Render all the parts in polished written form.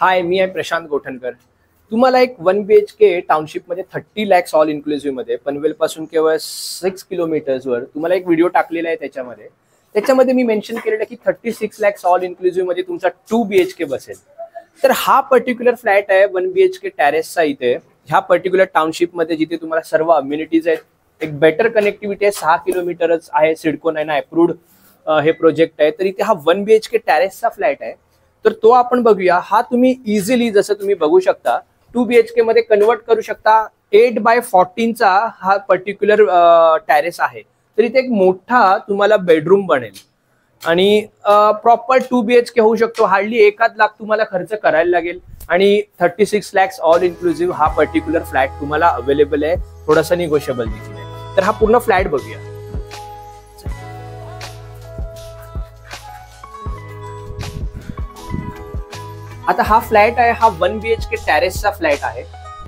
हाय, मी आहे प्रशांत गोठणकर। तुम्हाला एक 1 BHK टाउनशिपमध्ये 30 lakhs ऑल इन्क्लुसिव्ह मध्ये पनवेल पासून केवळ 6 किलोमीटर्सवर तुम्हाला एक व्हिडिओ टाकलेला आहे। त्याच्यामध्ये मी मेन्शन केलेलं की 36 lakhs ऑल इन्क्लुसिव्ह मध्ये तुमचा 2 BHK बसेल। तर हा पर्टिक्युलर फ्लॅट आहे 1 BHK टॅरेसचा इथे ह्या पर्टिक्युलर टाउनशिप मध्ये, जिथे तुम्हाला सर्व अम्युनिटीज आहेत, एक बेटर कनेक्टिव्हिटी आहे, 6 किलोमीटरच आहे, सिडको 9 अप्रूव्ड हे प्रोजेक्ट आहे। तर इथे हा 1 BHK टॅरेसचा फ्लॅट आहे, तर तो आपण बघूया। हा तुम्ही इझिली जसं तुम्ही बघू शकता 2 BHK मध्ये कन्वर्ट करू शकता। 8x14 चा हा पर्टिक्युलर टॅरेस आहे, तर इथे एक मोठा तुम्हाला बेडरूम बनेल आणि प्रॉपर 2 BHK होऊ शकतो। हार्डली 1 लाख तुम्हाला खर्च करायला लागेल आणि 36 lakhs ऑल इन्क्लुसिव्ह हा पर्टिक्युलर फ्लॅट तुम्हाला अवेलेबल आहे, थोडासा निगोशिएबल देखील आहे। तर हा पूर्ण फ्लॅट बघूया। आता हा फ्लॅट आहे, हा 1 BHK टॅरेसचा फ्लॅट आहे।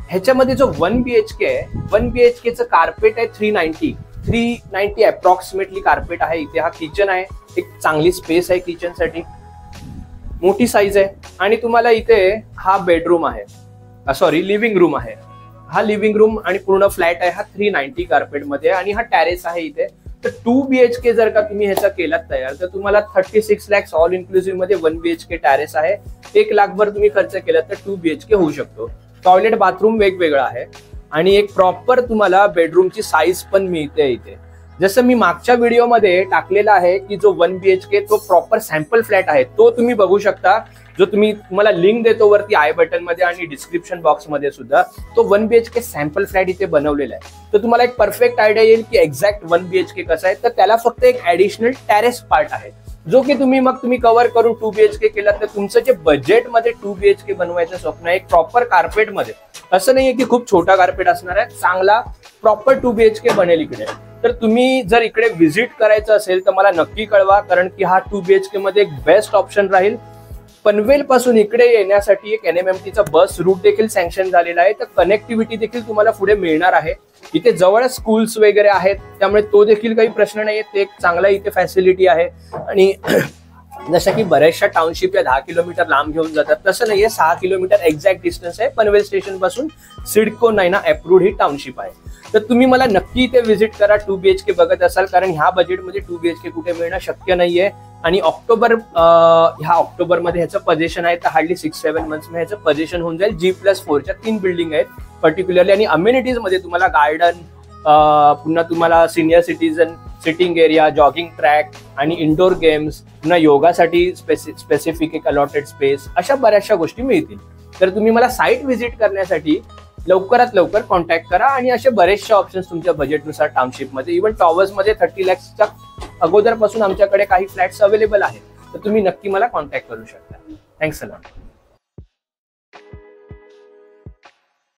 ह्याच्यामध्ये जो 1 BHK आहे, 1 BHK चं कार्पेट आहे 390 अप्रॉक्सिमेटली कार्पेट आहे। इथे हा किचन आहे, एक चांगली स्पेस आहे किचन साठी, मोठी साईज आहे। आणि तुम्हाला इथे हा बेडरूम आहे, सॉरी लिव्हिंग रूम आहे। हा लिव्हिंग रूम आणि पूर्ण फ्लॅट आहे हा 390 कार्पेट मध्ये आणि हा टॅरेस आहे इथे। तर 2 BHK जर का तुम्ही ह्याचा केलात तयार, तर तुम्हाला 36 lakhs ऑल इन्क्लुसिव्ह मध्ये 1 BHK टॅरेस आहे। 1 लाखभर तुम्ही खर्च केला तर 2 BHK होऊ शकतो। टॉयलेट बाथरूम वेगवेगळा आहे आणि एक प्रॉपर तुम्हाला बेडरूमची साईज पण मिळते इथे। जसं मी मागच्या व्हिडिओमध्ये टाकलेला आहे की जो 1 BHK तो प्रॉपर सॅम्पल फ्लॅट आहे, तो तुम्ही बघू शकता, जो तुम्हाला लिंक देतो वरती आय बटन मध्ये आणि डिस्क्रिप्शन बॉक्स मध्ये सुद्धा। तो 1 BHK सॅम्पल फ्लॅट इथे बनवलेला आहे, तर तुम्हाला एक परफेक्ट आयडिया येईल की एक्झॅक्ट 1 BHK कसं आहे। तर त्याला फक्त एक ऍडिशनल टॅरेस पार्ट आहे, जो की तुम्ही कव्हर करून 2 BHK केला तर तुमचं जे बजेटमध्ये 2 BHK बनवायचं स्वप्न आहे, एक प्रॉपर कार्पेट मध्ये, असं नाहीये की खूप छोटा कार्पेट असणार आहे, चांगला प्रॉपर 2 BHK बनेल इकडे। तर तुम्ही जर इकडे व्हिजिट करायचं असेल तर मला नक्की कळवा, कारण की हा 2 BHK मध्ये एक बेस्ट ऑप्शन राहील। पनवेल पासून इकडे येण्यासाठी एक NMMT चा बस रूट देखील सँक्शन झालेला आहे, तर कनेक्टिव्हिटी देखील तुम्हाला पुढे मिळणार आहे। इथे जवळच स्कूल्स वगैरे आहेत, त्यामुळे तो देखील काही प्रश्न नाहीये, ते एक चांगला इथे फॅसिलिटी आहे। आणि जसं की बऱ्याचशा टाउनशिप या 10 किलोमीटर लांब घेऊन जातात, तसं नाहीये, 6 किलोमीटर एक्झॅक्ट डिस्टन्स आहे पनवेल स्टेशन पासून। सिडको 9 अप्रूव्ड ही टाउनशिप आहे, तर तुम्ही मला नक्की इथे व्हिजिट करा 2 BHK बघत असाल, कारण ह्या बजेटमध्ये 2 BHK कुठे मिळणं शक्य नाहीये। आणि ह्या ऑक्टोबर मध्ये ह्याचं पोझिशन आहे, तर हार्डली 6-7 मंथ्स मध्ये ह्याचं पोझिशन होऊन जाईल। G+4च्या 3 बिल्डिंग आहेत पर्टिक्युलरली, आणि अम्युनिटीज मध्ये तुम्हाला गार्डन, पुन्हा तुम्हाला senior citizen sitting area, jogging track आणि इंडोर गेम्स, पुन्हा योगासाठी स्पेसिफिक एक अलॉटेड स्पेस, अशा बऱ्याचशा गोष्टी मिळतील। तर तुम्ही मला साईट व्हिजिट करण्यासाठी लवकरात लवकर कॉन्टॅक्ट करा आणि असे बरेचसे ऑप्शन्स तुमच्या बजेटनुसार टाउनशिपमध्ये, इव्हन टॉवर्स मध्ये 30 lakhsच्या अगोदरपासून आमच्याकडे काही फ्लॅट्स अवेलेबल आहेत, तर तुम्ही नक्की मला कॉन्टॅक्ट करू शकता। Thanks a lot.